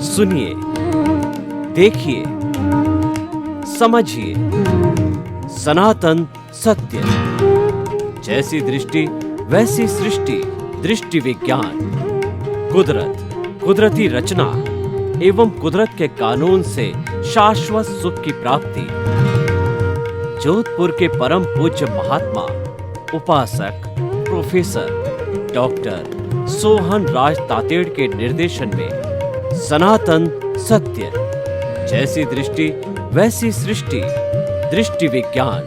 सुनिए, देखिए, समझिए सनातन सत्य। जैसी दृष्टि वैसी सृष्टि, दृष्टि विज्ञान। कुदरत, कुदरती रचना एवं कुदरत के कानून से शाश्वत सुख की प्राप्ति। जोधपुर के परम पूज्य महात्मा उपासक प्रोफेसर डॉक्टर सोहन राज तातेड़ के निर्देशन में सनातन सत्य। जैसी दृष्टि वैसी सृष्टि, दृष्टि विज्ञान।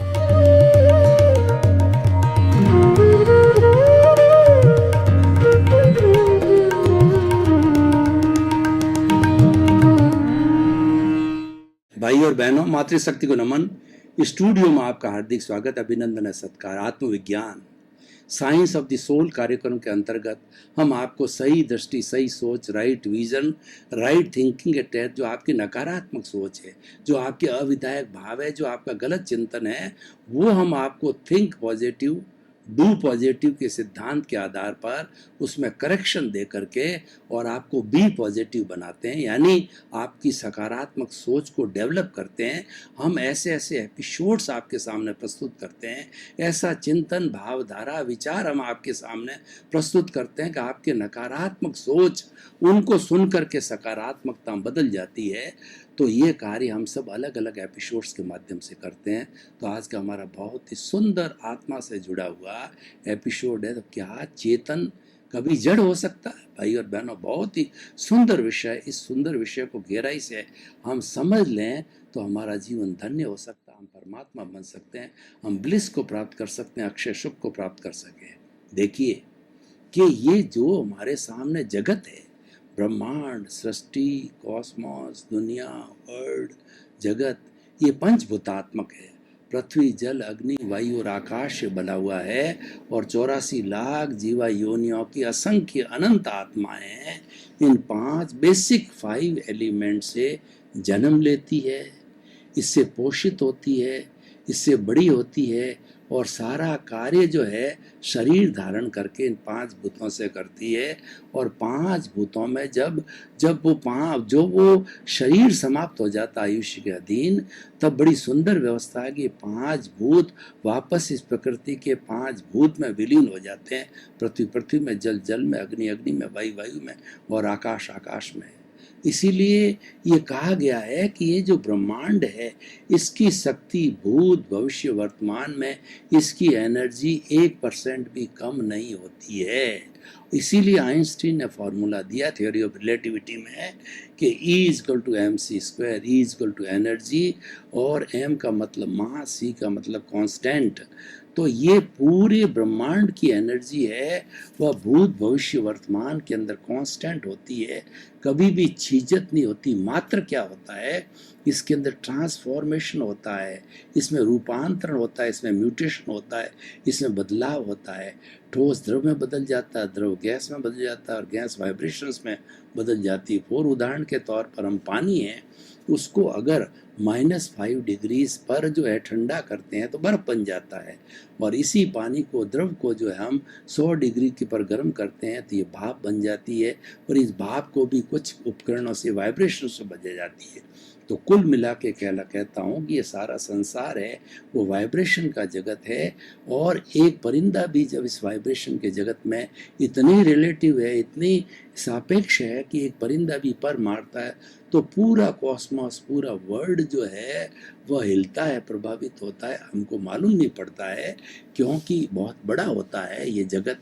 भाई और बहनों, मातृशक्ति को नमन। स्टूडियो में आपका हार्दिक स्वागत, अभिनंदन है, सत्कार। आत्मविज्ञान साइंस ऑफ द सोल कार्यक्रम के अंतर्गत हम आपको सही दृष्टि, सही सोच, राइट विजन, राइट थिंकिंग के तहत जो आपकी नकारात्मक सोच है, जो आपके अविधायक भाव है, जो आपका गलत चिंतन है, वो हम आपको थिंक पॉजिटिव डू पॉजिटिव के सिद्धांत के आधार पर उसमें करेक्शन दे करके और आपको बी पॉजिटिव बनाते हैं, यानी आपकी सकारात्मक सोच को डेवलप करते हैं। हम ऐसे ऐसे एपिसोड्स आपके सामने प्रस्तुत करते हैं, ऐसा चिंतन, भावधारा, विचार हम आपके सामने प्रस्तुत करते हैं कि आपके नकारात्मक सोच उनको सुन करके सकारात्मकता बदल जाती है। तो ये कार्य हम सब अलग अलग एपिसोड्स के माध्यम से करते हैं। तो आज का हमारा बहुत ही सुंदर आत्मा से जुड़ा हुआ एपिसोड है। तो क्या चेतन कभी जड़ हो सकता है? भाई और बहनों, बहुत ही सुंदर विषय। इस सुंदर विषय को गहराई से हम समझ लें तो हमारा जीवन धन्य हो सकता है, हम परमात्मा बन सकते हैं, हम ब्लिस को प्राप्त कर सकते हैं, अक्षय सुख को प्राप्त कर सकें। देखिए कि ये जो हमारे सामने जगत है, ब्रह्मांड, सृष्टि, कॉस्मोस, दुनिया, वर्ल्ड, जगत, ये पंचभूतात्मक है। पृथ्वी, जल, अग्नि, वायु और आकाश से बना हुआ है और 84 लाख जीवा योनियों की असंख्य अनंत आत्माएं हैं। इन 5 बेसिक 5 एलिमेंट से जन्म लेती है, इससे पोषित होती है, इससे बड़ी होती है और सारा कार्य जो है शरीर धारण करके इन 5 भूतों से करती है। और 5 भूतों में जब वो शरीर समाप्त हो जाता है आयुष्य के अधीन, तब बड़ी सुंदर व्यवस्था है कि 5 भूत वापस इस प्रकृति के 5 भूत में विलीन हो जाते हैं। पृथ्वी में, जल में, अग्नि में, वायु में और आकाश में। इसीलिए ये कहा गया है कि ये जो ब्रह्मांड है, इसकी शक्ति भूत, भविष्य, वर्तमान में इसकी एनर्जी 1% भी कम नहीं होती है। इसीलिए आइंस्टीन ने फॉर्मूला दिया थ्योरी ऑफ रिलेटिविटी में कि E=mc², E= एनर्जी, और m का मतलब मास, c का मतलब कांस्टेंट। तो ये पूरे ब्रह्मांड की एनर्जी है, वह भूत, भविष्य, वर्तमान के अंदर कांस्टेंट होती है, कभी भी छीजत नहीं होती। मात्र क्या होता है, इसके अंदर ट्रांसफॉर्मेशन होता है, इसमें रूपांतरण होता है, इसमें म्यूटेशन होता है, इसमें बदलाव होता है। ठोस द्रव में बदल जाता है, द्रव गैस में बदल जाता है और गैस वाइब्रेशंस में बदल जाती है। फॉर उदाहरण के तौर पर हम पानी है, उसको अगर -5 डिग्रीज पर जो है ठंडा करते हैं तो बर्फ बन जाता है, और इसी पानी को, द्रव को जो है हम 100 डिग्री के पर गर्म करते हैं तो ये भाप बन जाती है, और इस भाप को भी कुछ उपकरणों से, वाइब्रेशन से बदल जाती है। तो कुल मिला के कहता हूँ कि ये सारा संसार है वो वाइब्रेशन का जगत है, और एक परिंदा भी जब इस वाइब्रेशन के जगत में इतनी रिलेटिव है, इतनी सापेक्ष है कि एक परिंदा भी पर मारता है तो पूरा कॉस्मोस, पूरा वर्ल्ड जो है वह हिलता है, प्रभावित होता है। हमको मालूम नहीं पड़ता है क्योंकि बहुत बड़ा होता है ये जगत।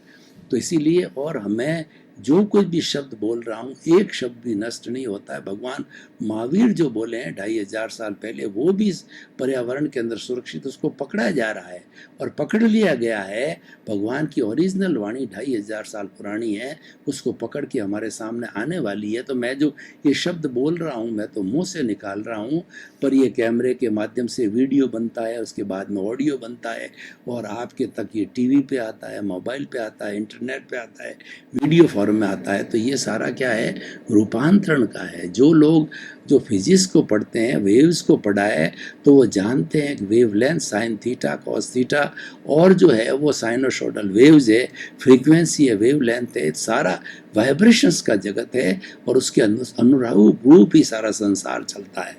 तो इसीलिए, और हमें जो कुछ भी शब्द बोल रहा हूँ, एक शब्द भी नष्ट नहीं होता है। भगवान महावीर जो बोले हैं 2500 साल पहले, वो भी इस पर्यावरण के अंदर सुरक्षित, उसको पकड़ा जा रहा है और पकड़ लिया गया है। भगवान की ओरिजिनल वाणी 2500 साल पुरानी है, उसको पकड़ के हमारे सामने आने वाली है। तो मैं जो ये शब्द बोल रहा हूँ, मैं तो मुंह से निकाल रहा हूँ, पर ये कैमरे के माध्यम से वीडियो बनता है, उसके बाद में ऑडियो बनता है, और आपके तक ये टीवी पे आता है, मोबाइल पे आता है, इंटरनेट पे आता है, वीडियो फॉर्मेट कार्यक्रम में आता है। तो ये सारा क्या है, रूपांतरण का है। जो लोग जो फिजिक्स को पढ़ते हैं, वेव्स को पढ़ा है, तो वो जानते हैं कि wave length sine theta cos theta और जो है वो साइनोसॉइडल वेव्स है, फ्रीक्वेंसी है, वेव लेंथ है, सारा वाइब्रेशंस का जगत है और उसके अनुरूप ही सारा संसार चलता है।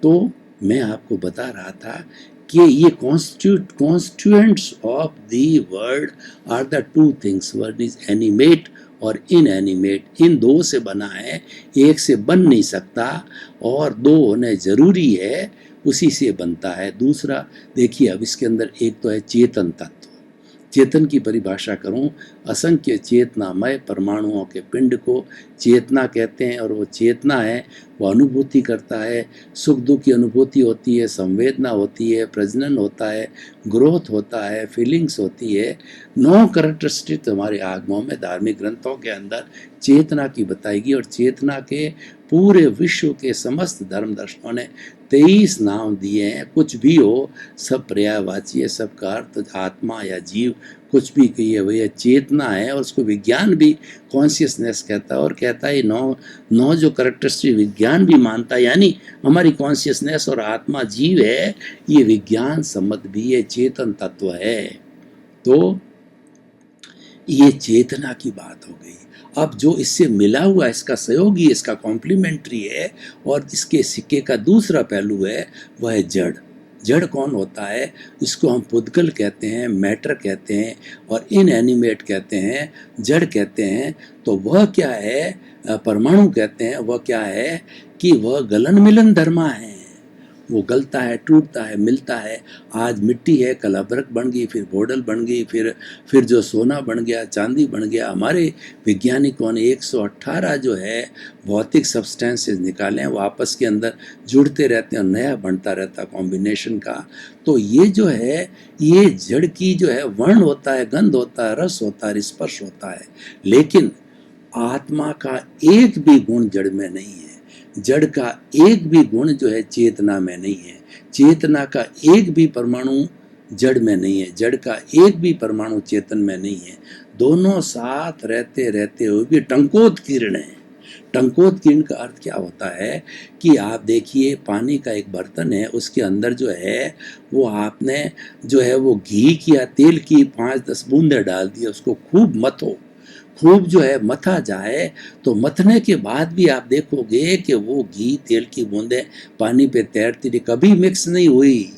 तो मैं आपको बता रहा था कि ये constituents of the word are the two things, word is animate और इनएनिमेट। इन दो से बना है, एक से बन नहीं सकता, और दो होने जरूरी है, उसी से बनता है। दूसरा देखिए, अब इसके अंदर एक तो है चेतन तत्व। चेतन की परिभाषा करूं, असंख्य चेतनामय परमाणुओं के पिंड को चेतना कहते हैं। और वो चेतना है, वो अनुभूति करता है, सुख दुख की अनुभूति होती है, संवेदना होती है, प्रजनन होता है, ग्रोथ होता है, फीलिंग्स होती है। 9 कैरेक्टरिस्टिक हमारे आगमों में धार्मिक ग्रंथों के अंदर चेतना की बताएगी। और चेतना के पूरे विश्व के समस्त धर्म दर्शनों ने 23 नाम दिए हैं। कुछ भी हो, सब पर्यायवाची है, सबका अर्थ आत्मा या जीव कुछ भी कहिए, वह चेतना है। और उसको विज्ञान भी कॉन्शियसनेस कहता है, और कहता है 9 जो कैरेक्टरिस्टिक विज्ञान भी मानता है, यानी हमारी कॉन्शियसनेस और आत्मा जीव है, ये विज्ञान सम्मत भी है, चेतन तत्व है। तो ये चेतना की बात हो गई। अब जो इससे मिला हुआ, इसका सहयोगी, इसका कॉम्प्लीमेंट्री है, और इसके सिक्के का दूसरा पहलू है, वह है जड़। जड़ कौन होता है? इसको हम पुद्गल कहते हैं, मैटर कहते हैं, और इनएनिमेट कहते हैं, जड़ कहते हैं। तो वह क्या है? परमाणु कहते हैं। वह क्या है कि वह गलन मिलन धर्मा है, वो गलता है, टूटता है, मिलता है। आज मिट्टी है, कल अभ्रक बन गई, फिर बोडल बन गई, फिर जो सोना बन गया, चांदी बन गया। हमारे वैज्ञानिकों ने 118 जो है भौतिक सब्सटेंसेस निकाले हैं, वो आपस के अंदर जुड़ते रहते हैं और नया बनता रहता है कॉम्बिनेशन का। तो ये जो है, ये जड़ की जो है वर्ण होता है, गंध होता है, रस होता है, स्पर्श होता है। लेकिन आत्मा का एक भी गुण जड़ में नहीं है। जड़ का एक भी गुण जो है चेतना में नहीं है। चेतना का एक भी परमाणु जड़ में नहीं है। जड़ का एक भी परमाणु चेतन में नहीं है। दोनों साथ रहते रहते हुए भी टंकोत किरण है। टंकोत किरण का अर्थ क्या होता है कि आप देखिए, पानी का एक बर्तन है, उसके अंदर जो है वो आपने जो है वो घी की या तेल की 5-10 बूंदे डाल दिए, उसको खूब मथो, खूब जो है मथा जाए। तो मथने के बाद भी आप देखोगे कि वो घी तेल की बूंदें पानी पे तैरती रही, कभी मिक्स नहीं हुई,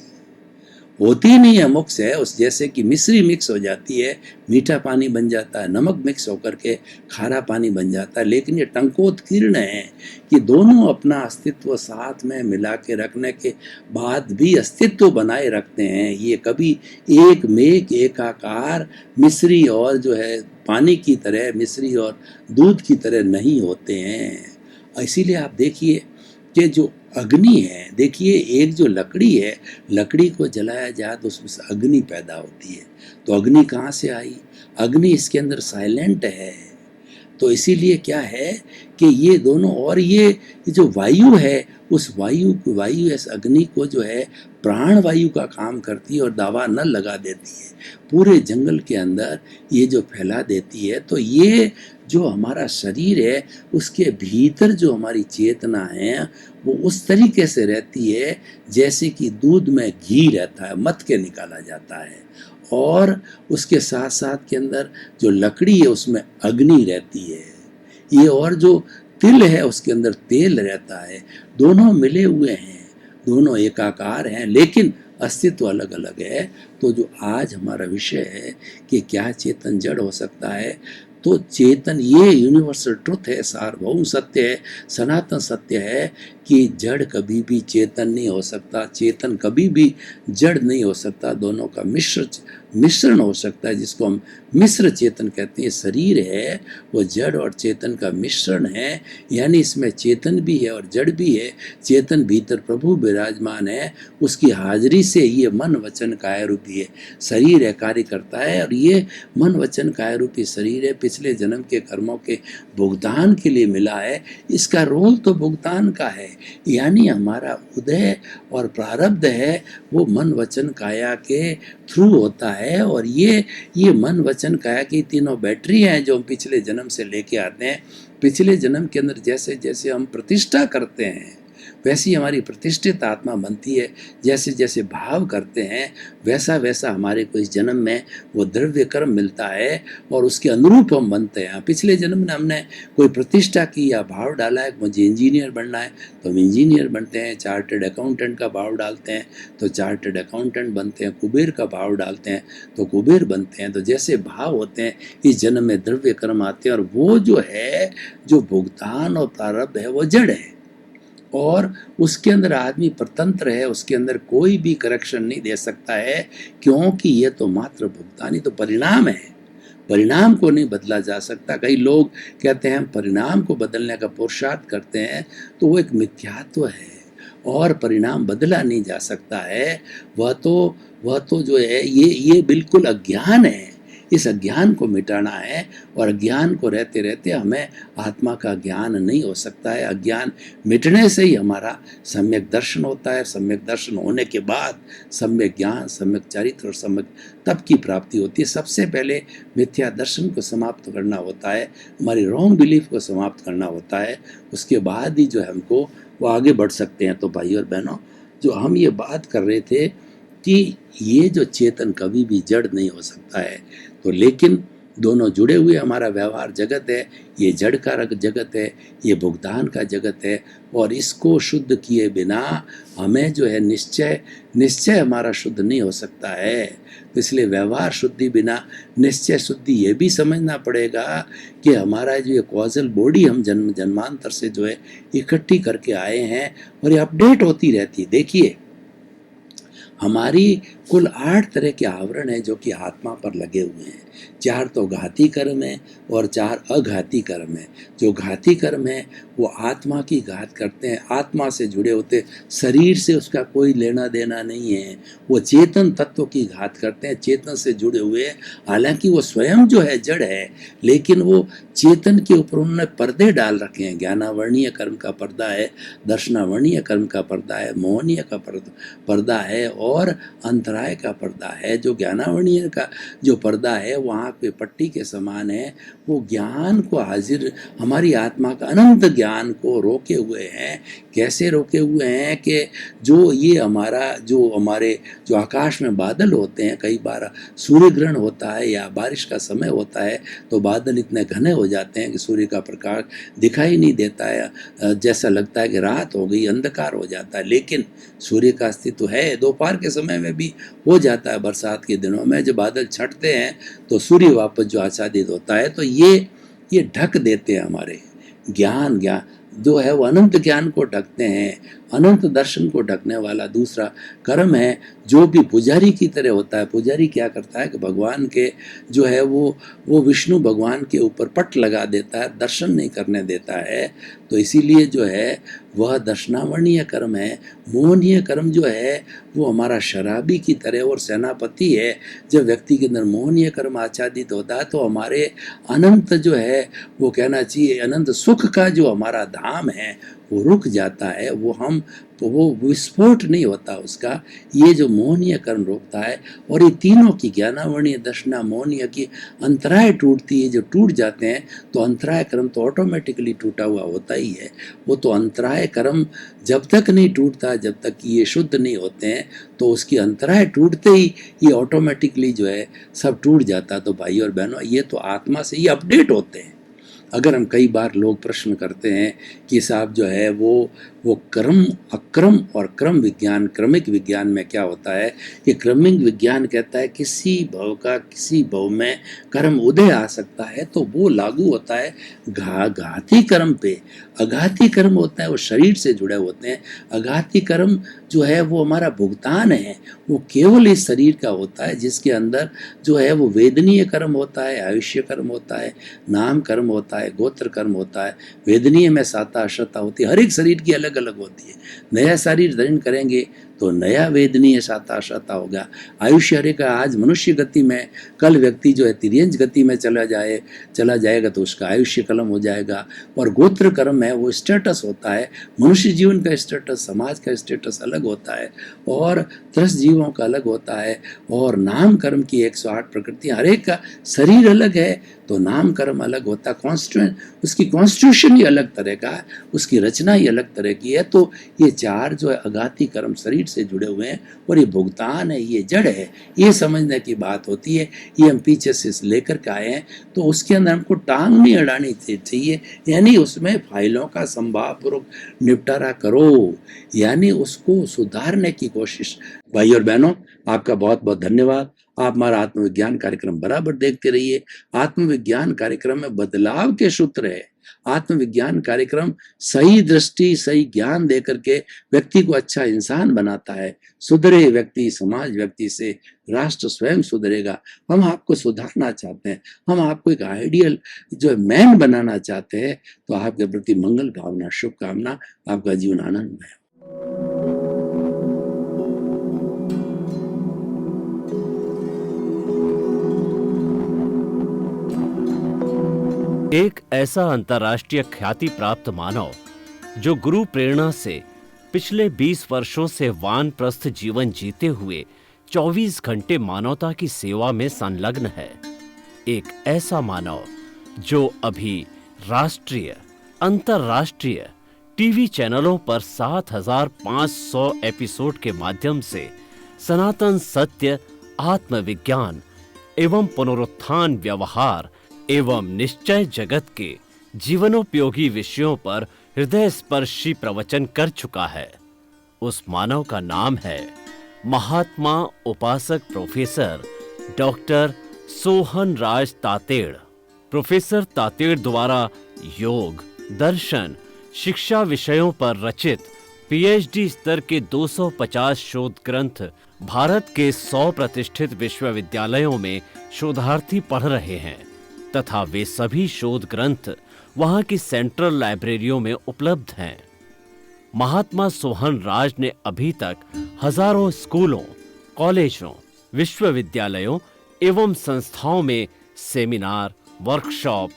होती नहीं है मिक्स है। उस जैसे कि मिश्री मिक्स हो जाती है, मीठा पानी बन जाता है, नमक मिक्स होकर के खारा पानी बन जाता है। लेकिन ये टंकोत्कीर्ण है कि दोनों अपना अस्तित्व साथ में मिला के रखने के बाद भी अस्तित्व बनाए रखते हैं। ये कभी एक मेघ एकाकार मिश्री और जो है पानी की तरह, मिश्री और दूध की तरह नहीं होते हैं। इसीलिए आप देखिए कि जो अग्नि है, देखिए एक जो लकड़ी है, लकड़ी को जलाया जाए तो उसमें से अग्नि पैदा होती है। तो अग्नि कहाँ से आई? अग्नि इसके अंदर साइलेंट है। तो इसीलिए क्या है कि ये दोनों, और ये जो वायु है, उस वायु इस अग्नि को जो है प्राण वायु का काम करती है और दावा न लगा देती है, पूरे जंगल के अंदर ये जो फैला देती है। तो ये जो हमारा शरीर है, उसके भीतर जो हमारी चेतना है वो उस तरीके से रहती है जैसे कि दूध में घी रहता है, मथ के निकाला जाता है। और उसके साथ साथ के अंदर जो लकड़ी है उसमें अग्नि रहती है, ये और जो तिल है उसके अंदर तेल रहता है। दोनों मिले हुए हैं, दोनों एकाकार हैं, लेकिन अस्तित्व अलग अलग है। तो जो आज हमारा विषय है कि क्या चेतन जड़ हो सकता है, तो चेतन ये यूनिवर्सल ट्रुथ है, सार्वभौम सत्य है, सनातन सत्य है कि जड़ कभी भी चेतन नहीं हो सकता, चेतन कभी भी जड़ नहीं हो सकता। दोनों का मिश्रण हो सकता है, जिसको हम मिश्र चेतन कहते हैं। शरीर है वो जड़ और चेतन का मिश्रण है, यानी इसमें चेतन भी है और जड़ भी है। चेतन भीतर प्रभु विराजमान है, उसकी हाजिरी से ये मन वचन काया रूपी है शरीर है, कार्य करता है। और ये मन वचन काया रूपी शरीर है, पिछले जन्म के कर्मों के भुगतान के लिए मिला है। इसका रोल तो भुगतान का है, यानी हमारा उदय और प्रारब्ध है वो मन वचन काया के थ्रू होता है। है। और ये मन वचन काया की तीनों बैटरी हैं जो हम पिछले जन्म से लेके आते हैं। पिछले जन्म के अंदर जैसे जैसे हम प्रतिष्ठा करते हैं वैसी हमारी प्रतिष्ठित आत्मा बनती है। जैसे जैसे भाव करते हैं वैसा वैसा हमारे को इस जन्म में वो द्रव्य कर्म मिलता है और उसके अनुरूप हम बनते हैं। पिछले जन्म में हमने कोई प्रतिष्ठा की या भाव डाला है मुझे इंजीनियर बनना है तो हम इंजीनियर बनते हैं। चार्टर्ड अकाउंटेंट का भाव डालते हैं तो चार्टर्ड अकाउंटेंट बनते हैं। कुबेर का भाव डालते हैं तो कुबेर बनते हैं। तो जैसे भाव होते हैं इस जन्म में द्रव्य कर्म आते हैं। और वो जो है जो भुगतान और प्रारब्ध है वो जड़ है और उसके अंदर आदमी परतंत्र है। उसके अंदर कोई भी करेक्शन नहीं दे सकता है क्योंकि ये तो मात्र भुगतान ही तो परिणाम है। परिणाम को नहीं बदला जा सकता। कई लोग कहते हैं हम परिणाम को बदलने का पुरुषार्थ करते हैं तो वो एक मिथ्यात्व है और परिणाम बदला नहीं जा सकता है। वह तो जो है ये बिल्कुल अज्ञान है। इस अज्ञान को मिटाना है और अज्ञान को रहते रहते हमें आत्मा का ज्ञान नहीं हो सकता है। अज्ञान मिटने से ही हमारा सम्यक दर्शन होता है। सम्यक दर्शन होने के बाद सम्यक ज्ञान, सम्यक चरित्र और सम्यक तप की प्राप्ति होती है। सबसे पहले मिथ्या दर्शन को समाप्त करना होता है, हमारी रॉन्ग बिलीफ को समाप्त करना होता है। उसके बाद ही जो है हमको वो आगे बढ़ सकते हैं। तो भाई और बहनों, जो हम ये बात कर रहे थे कि ये जो चेतन कभी भी जड़ नहीं हो सकता है, तो लेकिन दोनों जुड़े हुए हमारा व्यवहार जगत है। ये जड़ का जगत है, ये भुगतान का जगत है और इसको शुद्ध किए बिना हमें जो है निश्चय हमारा शुद्ध नहीं हो सकता है। तो इसलिए व्यवहार शुद्धि बिना निश्चय शुद्धि ये भी समझना पड़ेगा कि हमारा जो ये कॉजल बॉडी हम जन्मांतर से जो है इकट्ठी करके आए हैं और ये अपडेट होती रहती है। देखिए हमारी कुल 8 तरह के आवरण हैं जो कि आत्मा पर लगे हुए हैं। 4 तो घाती कर्म है और 4 अघाती कर्म है। जो घाती कर्म है वो आत्मा की घात करते हैं, आत्मा से जुड़े होते, शरीर से उसका कोई लेना देना नहीं है। वो चेतन तत्व की घात करते हैं, चेतन से जुड़े हुए। हालांकि वो स्वयं जो है जड़ है, लेकिन वो चेतन के ऊपर उन्होंने पर्दे डाल रखे हैं। ज्ञानावर्णीय कर्म का पर्दा है, दर्शनावर्णीय कर्म का पर्दा है, मोहनीय का पर्दा है और अंतराय का पर्दा है। जो ज्ञानावर्णीय का जो पर्दा है वो आँख पे पट्टी के समान है। वो ज्ञान को हाजिर, हमारी आत्मा का अनंत ज्ञान को रोके हुए हैं। कैसे रोके हुए हैं कि जो ये हमारे जो आकाश में बादल होते हैं, कई बार सूर्य ग्रहण होता है या बारिश का समय होता है तो बादल इतने घने हो जाते हैं कि सूर्य का प्रकाश दिखाई नहीं देता है। जैसा लगता है कि रात हो गई, अंधकार हो जाता है, लेकिन सूर्य का अस्तित्व है। दोपहर के समय में भी हो जाता है। बरसात के दिनों में जब बादल छटते हैं तो सूर्य वापस जो आच्छादित होता है, तो ये ढक देते हैं हमारे ज्ञान जो है वो अनंत ज्ञान को ढकते हैं। अनंत दर्शन को ढकने वाला दूसरा कर्म है जो भी पुजारी की तरह होता है। पुजारी क्या करता है कि भगवान के जो है वो विष्णु भगवान के ऊपर पट लगा देता है, दर्शन नहीं करने देता है। तो इसीलिए जो है वह दर्शनावर्णीय कर्म है। मोहनीय कर्म जो है वो हमारा शराबी की तरह और सेनापति है। जब व्यक्ति के अंदर मोहनीय कर्म आच्छादित होता है तो हमारे अनंत जो है वो कहना चाहिए अनंत सुख का जो हमारा धाम है वो रुक जाता है। वो विस्फोट नहीं होता उसका। ये जो मोहनीय कर्म रोकता है और ये तीनों की ज्ञानावर्णीय दर्शना मोहनीय की अंतराय टूटती है। जो टूट जाते हैं तो अंतराय कर्म तो ऑटोमेटिकली टूटा हुआ होता ही है। वो तो अंतराय कर्म जब तक नहीं टूटता, जब तक ये शुद्ध नहीं होते हैं, तो उसकी अंतराय टूटते ही ये ऑटोमेटिकली जो है सब टूट जाता। तो भाई और बहनों, ये तो आत्मा से ही अपडेट होते हैं। अगर हम कई बार लोग प्रश्न करते हैं कि साहब जो है वो क्रम अक्रम और क्रम विज्ञान, क्रमिक विज्ञान में क्या होता है कि क्रमिक विज्ञान कहता है किसी भव में कर्म उदय आ सकता है तो वो लागू होता है घाती कर्म पे। अघाती कर्म होता है वो शरीर से जुड़े होते हैं। अघाती कर्म जो है वो हमारा भुगतान है, वो केवल इस शरीर का होता है, जिसके अंदर जो है वो वेदनीय कर्म होता है, आयुष्य कर्म होता है, नाम कर्म होता है, गोत्र कर्म होता है। वेदनीय में साता अशता होती है, हर एक शरीर की अलग अलग होती है। नया शरीर धारण करेंगे तो नया वेदनीय शाता शाता होगा। आयुष्य हरे का आज मनुष्य गति में, कल व्यक्ति जो है तिर्यंज गति में चला जाएगा तो उसका आयुष्य कलम हो जाएगा। और गोत्र कर्म है वो स्टेटस होता है, मनुष्य जीवन का स्टेटस, समाज का स्टेटस अलग होता है और त्रस्त जीवों का अलग होता है। और नाम कर्म की 108 प्रकृतियां, हर एक का शरीर अलग है तो नाम कर्म अलग होता है। कॉन्स्टिट्यूशन, उसकी कॉन्स्टिट्यूशन ही अलग तरह का है, उसकी रचना ही अलग तरह की है। तो ये चार जो है अघाती कर्म शरीर से जुड़े हुए हैं और ये भुगतान है, ये जड़ है, ये समझने की बात होती है। ये हम पीछे से लेकर के आए हैं तो उसके अंदर हमको टांग नहीं अड़ानी चाहिए, यानी उसमें फाइलों का संभावपूर्वक निपटारा करो, यानी उसको सुधारने की कोशिश। भाई और बहनों, आपका बहुत बहुत धन्यवाद। आप हमारा आत्मविज्ञान कार्यक्रम बराबर देखते रहिए। आत्मविज्ञान कार्यक्रम में बदलाव के सूत्र है। आत्मविज्ञान कार्यक्रम सही दृष्टि, सही ज्ञान देकर के व्यक्ति को अच्छा इंसान बनाता है। सुधरे व्यक्ति, समाज व्यक्ति से राष्ट्र स्वयं सुधरेगा। हम आपको सुधारना चाहते हैं, हम आपको एक आइडियल जो मैन बनाना चाहते हैं। तो आपके प्रति मंगल भावना, शुभकामना, आपका जीवन आनंदमय हो। एक ऐसा अंतर्राष्ट्रीय ख्याति प्राप्त मानव जो गुरु प्रेरणा से पिछले 20 वर्षों से वानप्रस्थ जीवन जीते हुए 24 घंटे मानवता की सेवा में संलग्न है। एक ऐसा मानव जो अभी राष्ट्रीय, अंतर्राष्ट्रीय टीवी चैनलों पर 7,500 एपिसोड के माध्यम से सनातन सत्य, आत्मविज्ञान एवं पुनरुत्थान, व्यवहार एवं निश्चय जगत के जीवनोपयोगी विषयों पर हृदय स्पर्शी प्रवचन कर चुका है। उस मानव का नाम है महात्मा उपासक प्रोफेसर डॉक्टर सोहन राज तातेड़। प्रोफेसर तातेड़ द्वारा योग, दर्शन, शिक्षा विषयों पर रचित पीएचडी स्तर के 250 शोध ग्रंथ भारत के 100 प्रतिष्ठित विश्वविद्यालयों में शोधार्थी पढ़ रहे हैं तथा वे सभी शोध ग्रंथ वहां की सेंट्रल लाइब्रेरियों में उपलब्ध हैं। महात्मा सोहन राज ने अभी तक हजारों स्कूलों, कॉलेजों, विश्वविद्यालयों एवं संस्थाओं में सेमिनार, वर्कशॉप,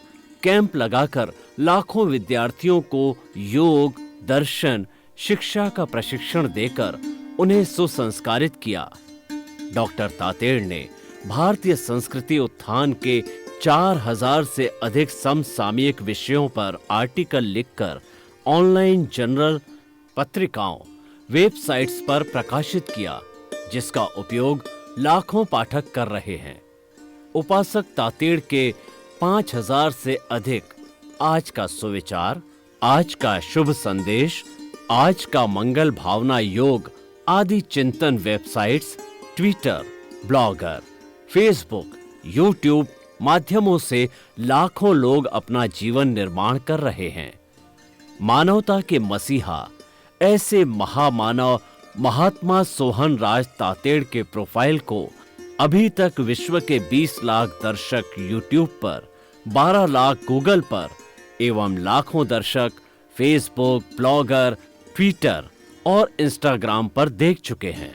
कैंप लगाकर लाखों विद्यार्थियों को योग, दर्शन, शिक्षा का प्रशिक्षण देकर उन्हें सुसंस्कारित किया। डॉक्टर तातेड़ ने भारतीय संस्कृति उत्थान के 4000 से अधिक समसामयिक विषयों पर आर्टिकल लिखकर ऑनलाइन जर्नल, पत्रिकाओं, वेबसाइट्स पर प्रकाशित किया, जिसका उपयोग लाखों पाठक कर रहे हैं। उपासक तातेड़ के 5000 से अधिक आज का सुविचार, आज का शुभ संदेश, आज का मंगल भावना योग आदि चिंतन websites, Twitter, blogger, Facebook, YouTube माध्यमों से लाखों लोग अपना जीवन निर्माण कर रहे हैं। मानवता के मसीहा ऐसे महामानव महात्मा सोहन राज तातेड़ के प्रोफाइल को अभी तक विश्व के 20 लाख दर्शक यूट्यूब पर, 12 लाख गूगल पर एवं लाखों दर्शक फेसबुक, ब्लॉगर, ट्विटर और इंस्टाग्राम पर देख चुके हैं।